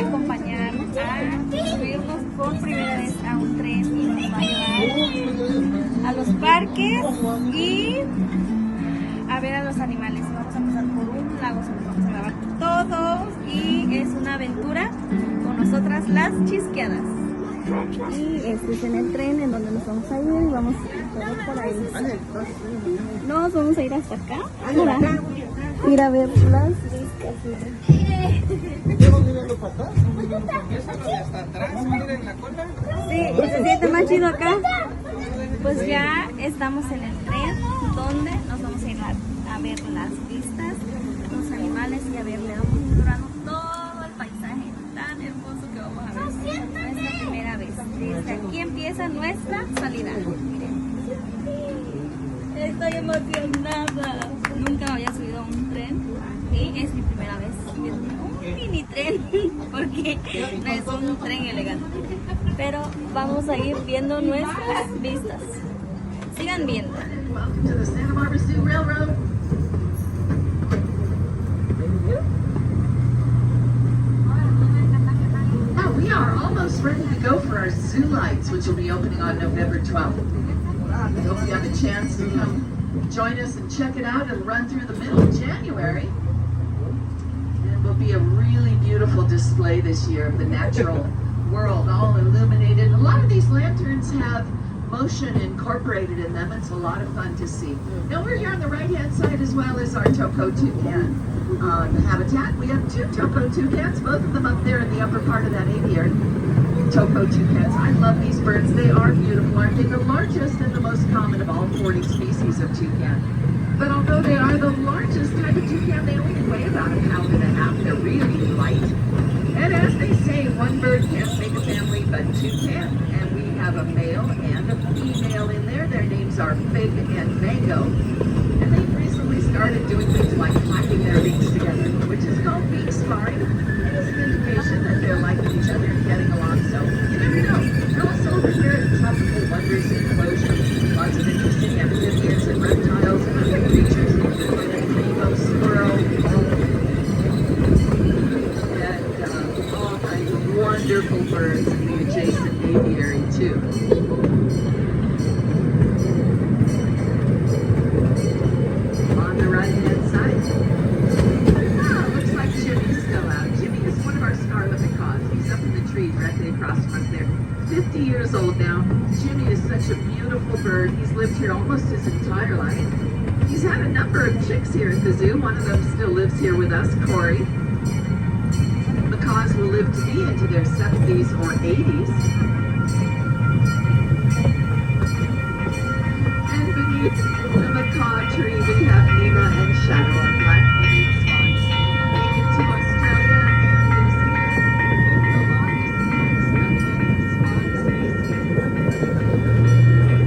acompañar a subirnos por primera vez a un tren y nos va a llevar a los parques y a ver a los animales. Vamos a pasar por un lago, vamos a grabar todos y es una aventura con nosotras las chisqueadas. Y este es en el tren en donde nos vamos a ir y vamos todos por ahí. Nos vamos a ir hasta acá para ir a ver las vistas. Sí, se siente más chido acá. Pues ya estamos en el tren donde nos vamos a ir a ver las vistas, los animales y a ver, le vamos mostrando todo el paisaje tan hermoso que vamos a ver. Nuestra primera vez. Desde aquí empieza nuestra salida. Miren. Estoy emocionada. Nunca había subido a un tren y es mi primera vez subiendo un mini tren porque no es un tren elegante. Pero vamos a ir viendo nuestras vistas. Sigan viendo. We are almost ready to go for our zoo lights, which will be opening on November 12th. I hope you have a chance to come join us and check it out. It'll run through the middle of January. And it will be a really beautiful display this year of the natural world, all illuminated. A lot of these lanterns have motion incorporated in them. It's a lot of fun to see. Now we're here on the right-hand side as well as our Toko toucan habitat. We have two Toko toucans, both of them up there in the upper part of that aviary. Toko toucans. I love these birds. They are beautiful, aren't they? The largest and the most common of all 40 species of toucan. But although they are the largest type of toucan, they only weigh about a pound and a half. They're really light. And as they say, one bird can't make a family, but two can. And we have a male and a female in there. Their names are Fig and Mango. And they've recently started doing things like clapping their beaks together, which is called beak sparring. And it's an indication that they're liking each other and getting along. So you never know. They're also over here at the Tropical Wonders Enclosure. Lots of interesting amphibians and reptiles and other creatures, including rainbow squirrel, wonderful birds in the adjacent aviary too. On the right-hand side, looks like Jimmy's still out. Jimmy is one of our scarlet macaws. He's up in the tree directly across from us there. 50 years old now. Jimmy is such a beautiful bird. He's lived here almost his entire life. He's had a number of chicks here at the zoo. One of them still lives here with us, Corey. Macaws will live to be into their 70s or 80s. And beneath the macaw tree, we have Nina and Shadow, our black-bellied swans. Native to Australia and New Zealand, the longest necks of any swan species. And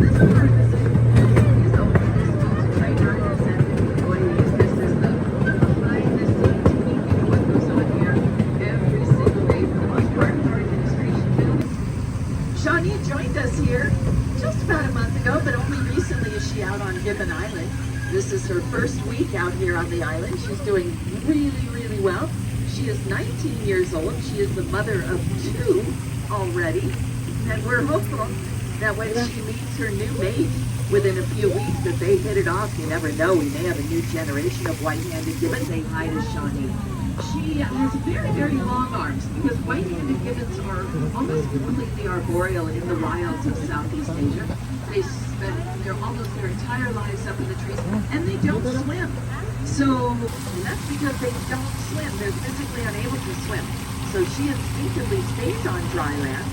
this part of the zoo is open to trainers and employees. This is the behind-the-scenes peek into what goes on here every single day for the most part in our administration building. Shawnee joined us here just about a month ago, but only recently is she out on Gibbon Island. This is her first week out here on the island. She's doing really, really well. She is 19 years old. She is the mother of 2 already, and we're hopeful that when she meets her new mate within a few weeks that they hit it off. You never know. We may have a new generation of white-handed gibbons. They hide as Shawnee. She has very, very long arms because white-handed gibbons are almost completely arboreal in the wilds of Southeast Asia. They spend almost their entire lives up in the trees, and they don't swim. So that's because they don't swim. They're physically unable to swim. So she instinctively stays on dry land.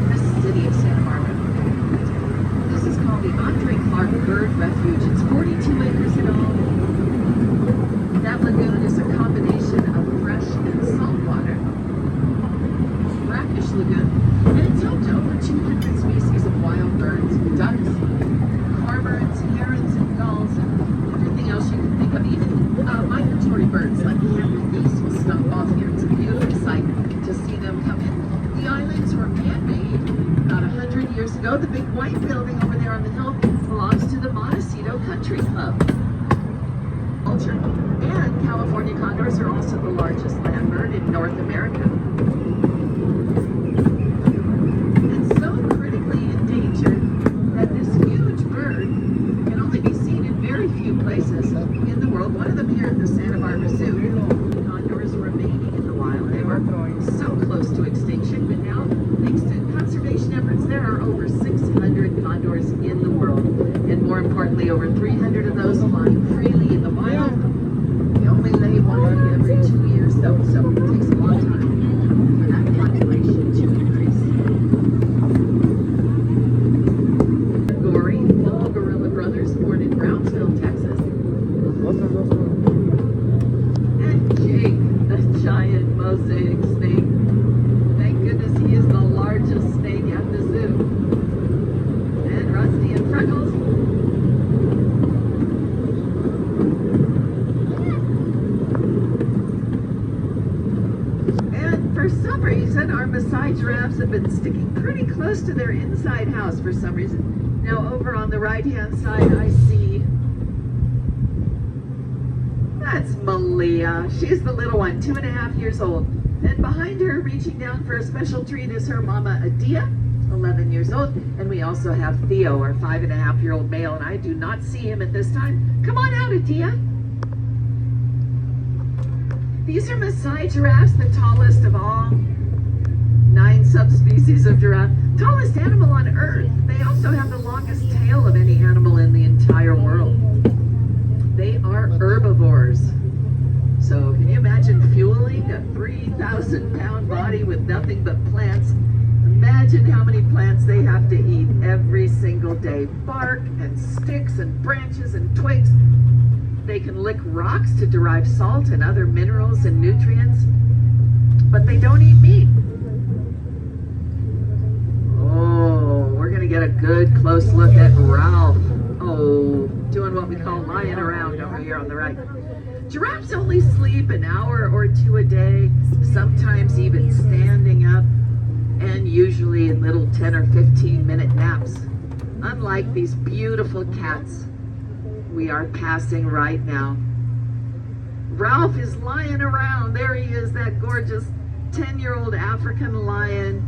This is the city of Santa Barbara. This is called the Andre Clark Bird Refuge. It's 42 acres in all. That lagoon is a combination of fresh and salt water. Brackish lagoon. And it's home to over 200 species of wild birds, ducks, cormorants, herons, and gulls, and everything else you can think of. Even migratory birds like Cameron geese will stop off here. It's a beautiful sight to see them come in. The islands were man-made about 100 years ago. The big white building over there on the hill belongs to the Montecito Country Club. Condors are also the largest land bird in North America. And so critically endangered that this huge bird can only be seen in very few places in the world. One of them here at the Santa Barbara Zoo. Condors remaining in the wild. They were so close to extinction, but now, thanks to conservation efforts, there are over 600 condors in the world. And more importantly, over 300 of those flying freely in the wild. They only lay one egg every 2 years, though, so it takes a long time for that population to increase. Gory, little gorilla brothers, born in Brownsville, Texas. And Jake, the giant mosaic snake. Thank goodness he is the largest snake at the zoo. And Rusty and Freckles. And for some reason, our Maasai giraffes have been sticking pretty close to their inside house for some reason. Now over on the right-hand side, I see, that's Malia. She's the little one, 2.5 years old. And behind her, reaching down for a special treat, is her mama, Adia, 11 years old. And we also have Theo, our 5.5-year-old male, and I do not see him at this time. Come on out, Adia. These are Maasai giraffes, the tallest of all 9 subspecies of giraffe. Tallest animal on Earth. They also have the longest tail of any animal in the entire world. They are herbivores. So can you imagine fueling a 3,000-pound body with nothing but plants? Imagine how many plants they have to eat every single day. Bark and sticks and branches and twigs. They can lick rocks to derive salt and other minerals and nutrients. But they don't eat meat. Oh, we're going to get a good close look at Ralph. Oh, doing what we call lying around over here on the right. Giraffes only sleep an hour or 2 a day, sometimes even standing up, and usually in little 10 or 15-minute naps. Unlike these beautiful cats we are passing right now. Ralph is lying around. There he is, that gorgeous 10-year-old African lion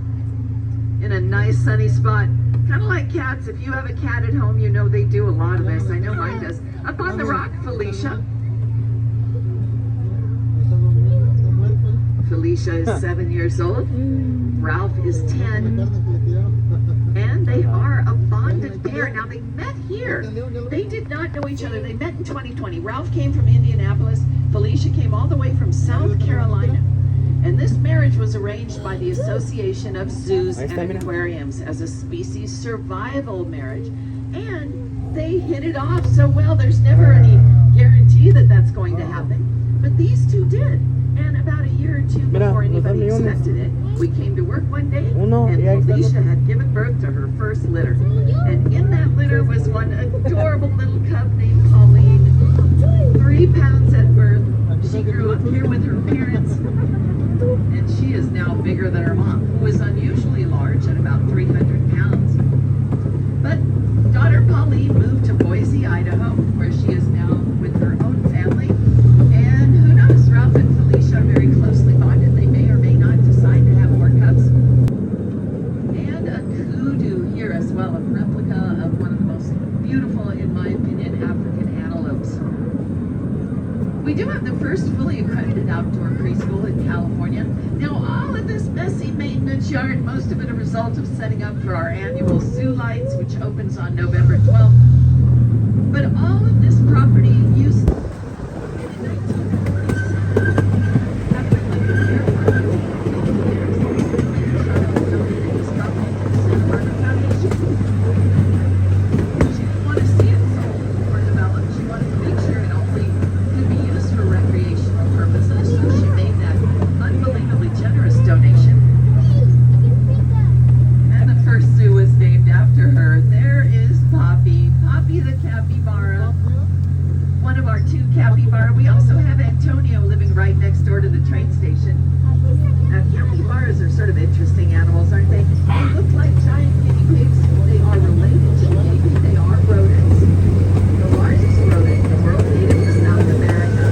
in a nice sunny spot. Kind of like cats. If you have a cat at home, you know they do a lot of this. I know mine does. Up on the rock, Felicia. Felicia is 7 years old. Ralph is 10. And they are a bonded pair. Now, they met here. They did not know each other. They met in 2020. Ralph came from Indianapolis. Felicia came all the way from South Carolina. And this marriage was arranged by the Association of Zoos and Aquariums as a species survival marriage. And they hit it off so well. There's never any guarantee that that's going to happen. But these two did. And about a year or two before anybody expected it, we came to work one day, and Felicia had given birth to her first litter. And in that litter was one adorable little cub named Pauline, 3 pounds at birth. She grew up here with her parents, and she is now bigger than her mom, who is unusually large at about 300 pounds. But daughter Pauline moved to Boise, Idaho, where she is now with her own family. And who knows, Ralph and Felicia are very closely bonded. They may or may not decide to have more cubs. And a kudu here as well, a replica of one of the most beautiful, in my opinion, African antelopes. We do have the first fully accredited outdoor preschool in California. Now, all of this messy maintenance yard, most of it a result of setting up for our annual Zoo Lights, which opens on November 12th. But all of this property used to capybara. We also have Antonio living right next door to the train station. Now, capybaras are sort of interesting animals, aren't they? They look like giant guinea pigs. They are related to maybe they are rodents. The largest rodent in the world native to South America.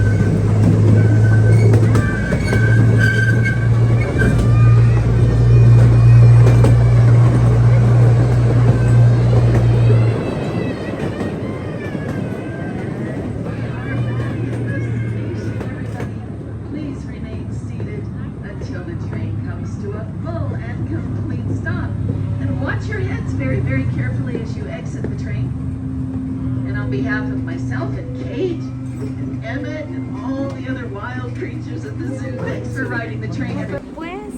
on behalf of myself and Kate and Emmett and all the other wild creatures at the zoo, thanks for riding the train. Pues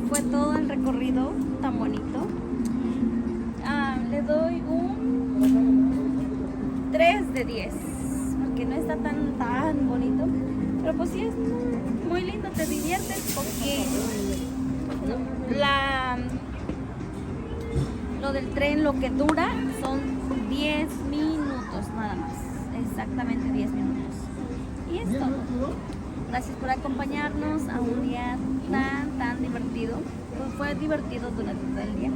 fue todo el recorrido tan bonito. Le doy un 3 de 10, porque no está tan bonito, pero pues sí es muy lindo, te diviertes porque lo del tren lo que dura son 10 minutos nada más, exactamente 10 minutos. Y es todo. Gracias por acompañarnos a un día tan divertido. Pues fue divertido durante todo el día.